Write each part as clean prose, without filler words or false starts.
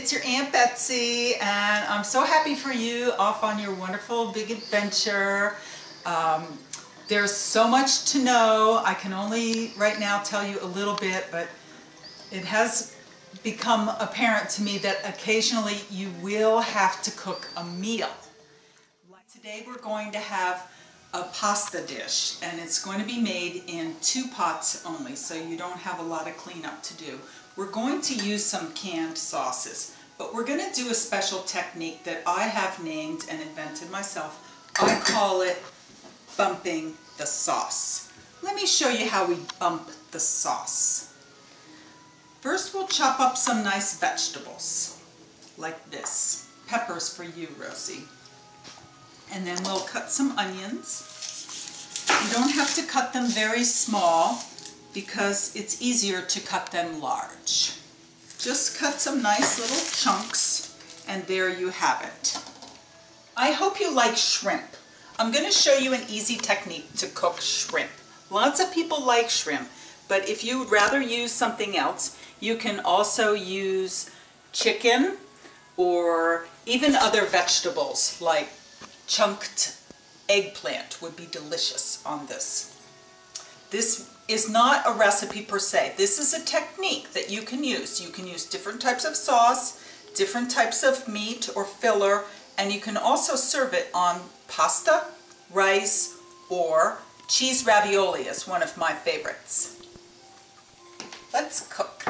it's your Aunt Betsy, and I'm so happy for you off on your wonderful big adventure. There's so much to know. I can only right now tell you a little bit, but it has become apparent to me that occasionally you will have to cook a meal. Like today we're going to have a pasta dish, and it's going to be made in 2 pots only, so you don't have a lot of cleanup to do. We're going to use some canned sauces, but we're going to do a special technique that I have named and invented myself. I call it bumping the sauce. Let me show you how we bump the sauce. First we'll chop up some nice vegetables, like this. Peppers for you, Rosey. And then we'll cut some onions. You don't have to cut them very small because it's easier to cut them large. Just cut some nice little chunks, and there you have it. I hope you like shrimp. I'm going to show you an easy technique to cook shrimp. Lots of people like shrimp, but if you would rather use something else, you can also use chicken or even other vegetables like chunked eggplant would be delicious on this. This is not a recipe per se. This is a technique that you can use. You can use different types of sauce, different types of meat or filler, and you can also serve it on pasta, rice, or cheese ravioli is one of my favorites. Let's cook.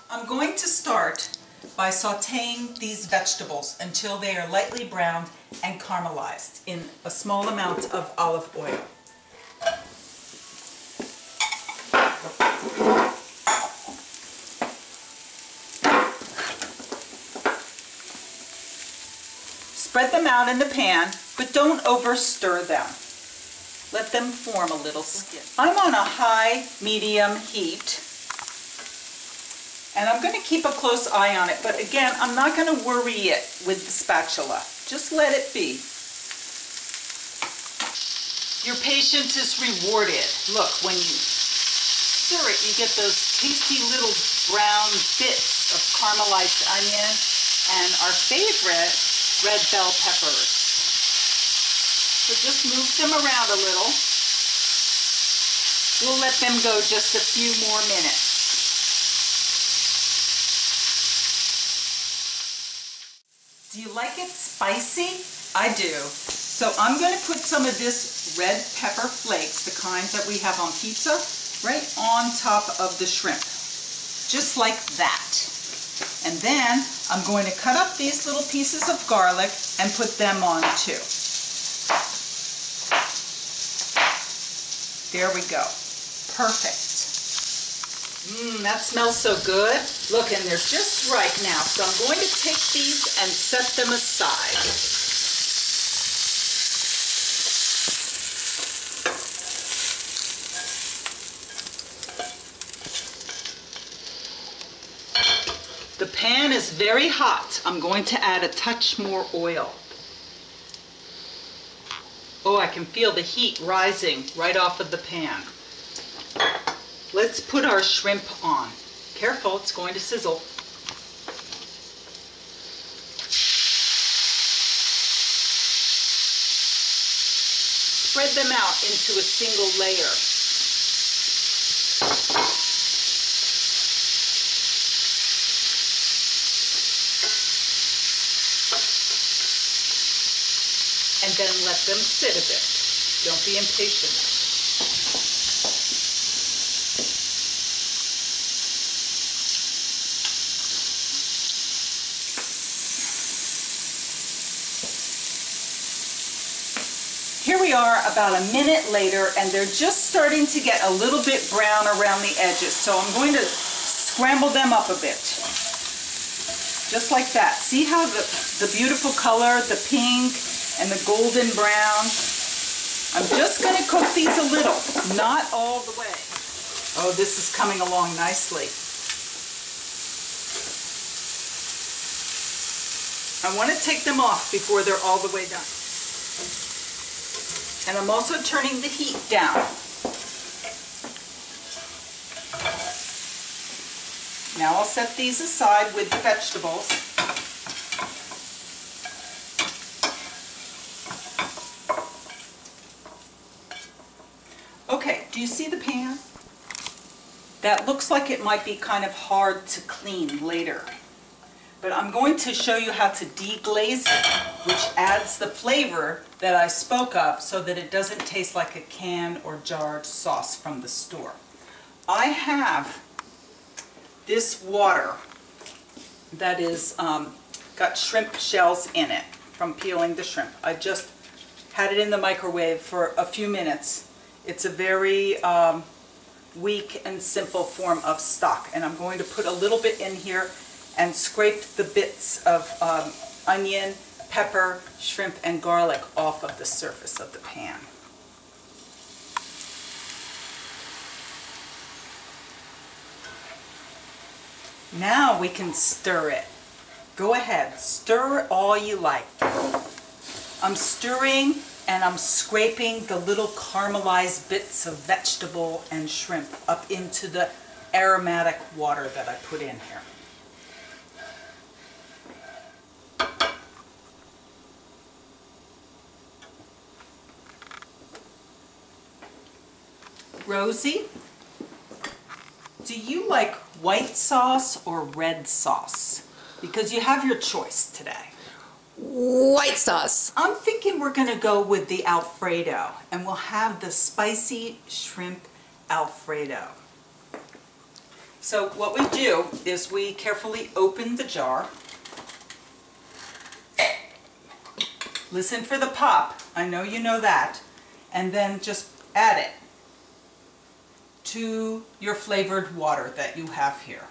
I'm going to start by sauteing these vegetables until they are lightly browned and caramelized in a small amount of olive oil. Spread them out in the pan, but don't over stir them. Let them form a little skin. I'm on a high medium heat, and I'm going to keep a close eye on it, but again, I'm not going to worry it with the spatula. Just let it be. Your patience is rewarded. Look, when you stir it, you get those tasty little brown bits of caramelized onion and our favorite red bell peppers. So just move them around a little. We'll let them go just a few more minutes. Do you like it spicy? I do. So I'm going to put some of this red pepper flakes, the kind that we have on pizza, right on top of the shrimp. Just like that. And then I'm going to cut up these little pieces of garlic and put them on too. There we go. Perfect. That smells so good. Look, and they're just right now. So I'm going to take these and set them aside. The pan is very hot. I'm going to add a touch more oil. Oh, I can feel the heat rising right off of the pan. Let's put our shrimp on. Careful, it's going to sizzle. Spread them out into a single layer. And then let them sit a bit. Don't be impatient. Here we are about a minute later, and they're just starting to get a little bit brown around the edges. So I'm going to scramble them up a bit. Just like that. See how the beautiful color, the pink and the golden brown? I'm just going to cook these a little, not all the way. Oh, this is coming along nicely. I want to take them off before they're all the way done. And I'm also turning the heat down. Now I'll set these aside with the vegetables. that looks like it might be kind of hard to clean later. But I'm going to show you how to deglaze it, which adds the flavor that I spoke of so that it doesn't taste like a can or jarred sauce from the store. I have this water that is got shrimp shells in it from peeling the shrimp. I just had it in the microwave for a few minutes. It's a very weak and simple form of stock, and I'm going to put a little bit in here and scrape the bits of onion, pepper, shrimp, and garlic off of the surface of the pan. Now we can stir it. Go ahead, stir all you like. I'm stirring and I'm scraping the little caramelized bits of vegetable and shrimp up into the aromatic water that I put in here. Rosie, do you like white sauce or red sauce? Because you have your choice today. White sauce. I'm thinking we're going to go with the Alfredo, and we'll have the spicy shrimp Alfredo. So what we do is we carefully open the jar. Listen for the pop. I know you know that. And then just add it to your flavored water that you have here.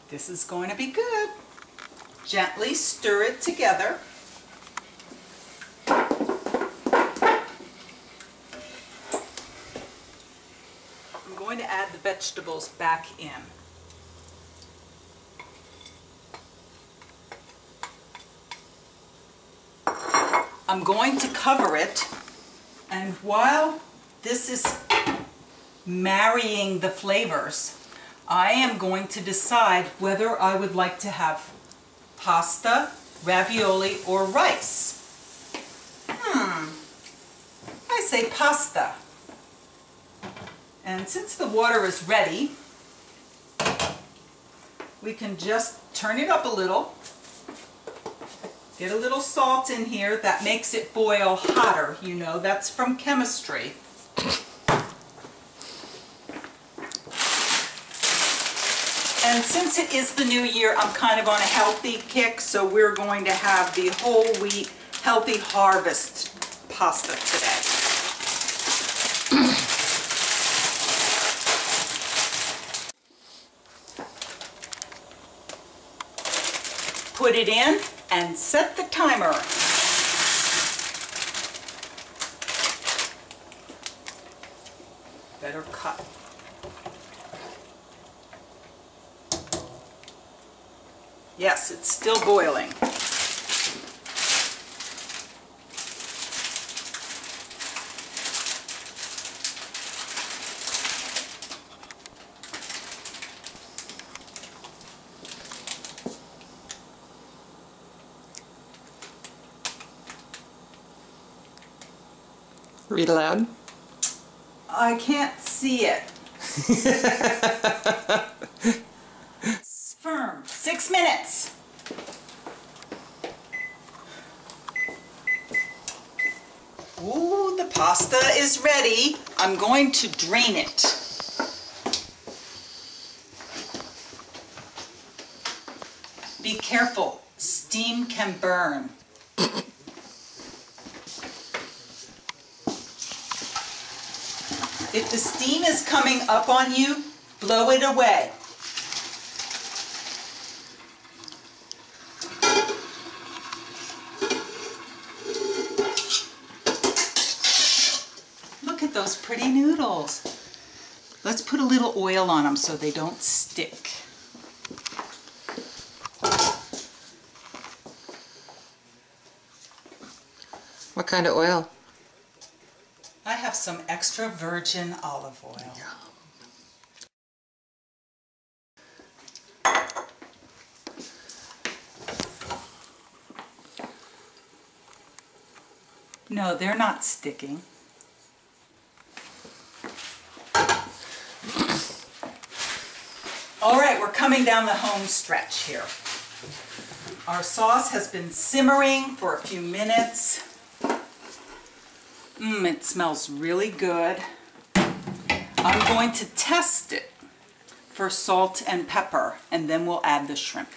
This is going to be good. Gently stir it together. I'm going to add the vegetables back in. I'm going to cover it, and while this is marrying the flavors, I am going to decide whether I would like to have pasta, ravioli, or rice. I say pasta. And since the water is ready, we can just turn it up a little. Get a little salt in here. That makes it boil hotter, you know, that's from chemistry. And since it is the new year, I'm kind of on a healthy kick, so we're going to have the whole wheat healthy harvest pasta today. Put it in and set the timer. Better cut. Yes, it's still boiling. Read aloud. I can't see it. Firm. 6 minutes. Ooh, the pasta is ready. I'm going to drain it. Be careful. Steam can burn. If the steam is coming up on you, blow it away. Look at those pretty noodles. Let's put a little oil on them so they don't stick. What kind of oil? I have some extra virgin olive oil. No, they're not sticking. All right, we're coming down the home stretch here. Our sauce has been simmering for a few minutes. It smells really good. I'm going to test it for salt and pepper, and then we'll add the shrimp.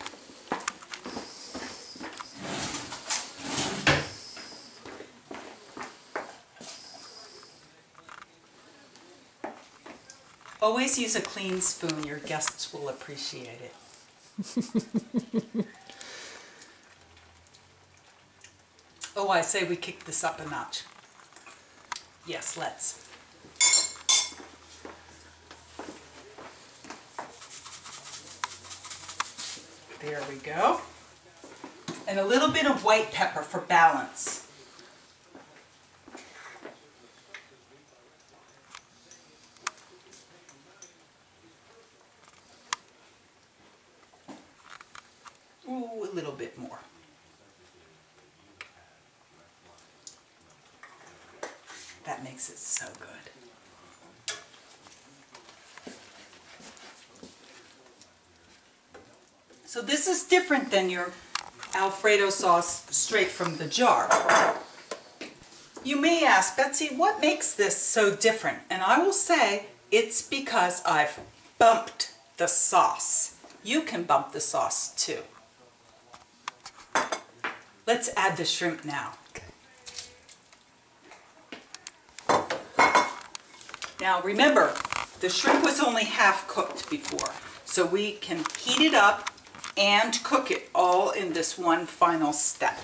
Always use a clean spoon. Your guests will appreciate it. Oh, I say we kick this up a notch. Yes, let's. There we go. And a little bit of white pepper for balance. Ooh, a little bit more. That makes it so good. So this is different than your Alfredo sauce straight from the jar. You may ask, Betsy, what makes this so different? And I will say, it's because I've bumped the sauce. You can bump the sauce too. Let's add the shrimp now. Now remember, the shrimp was only half cooked before, so we can heat it up and cook it all in this one final step.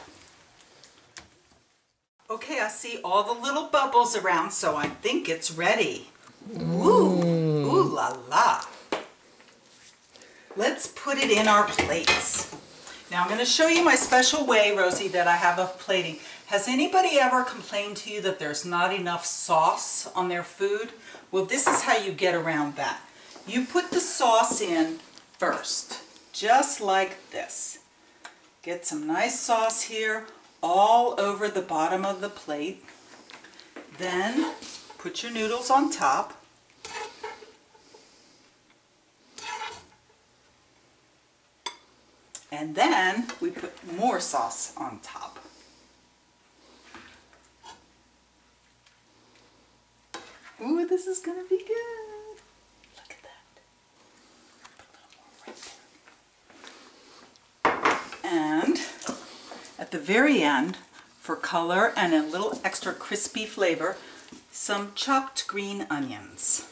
Okay, I see all the little bubbles around, so I think it's ready. Ooh, ooh la la. Let's put it in our plates. Now I'm going to show you my special way, Rosie, that I have of plating. Has anybody ever complained to you that there's not enough sauce on their food? Well, this is how you get around that. You put the sauce in first, just like this. Get some nice sauce here all over the bottom of the plate. Then put your noodles on top. And then we put more sauce on top. Ooh, this is gonna be good. Look at that. Put a little more right there. And at the very end, for color and a little extra crispy flavor, some chopped green onions.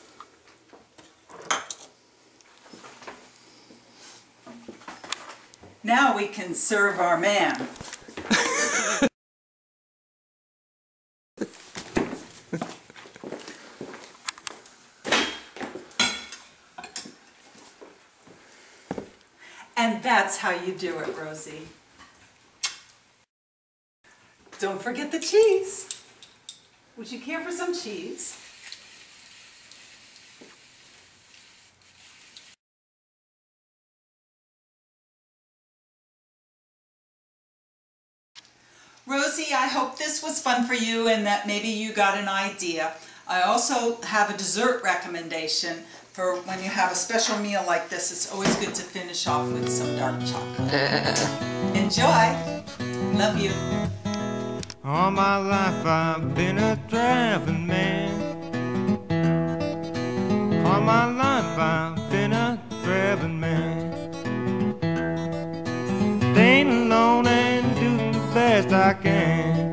Now we can serve our man. And that's how you do it, Rosie. Don't forget the cheese. Would you care for some cheese? Rosie, I hope this was fun for you and that maybe you got an idea. I also have a dessert recommendation for when you have a special meal like this. It's always good to finish off with some dark chocolate. Enjoy! Love you! All my life I've been a traveling man. All my life I've been a traveling man. Staying alone and doing the best I can.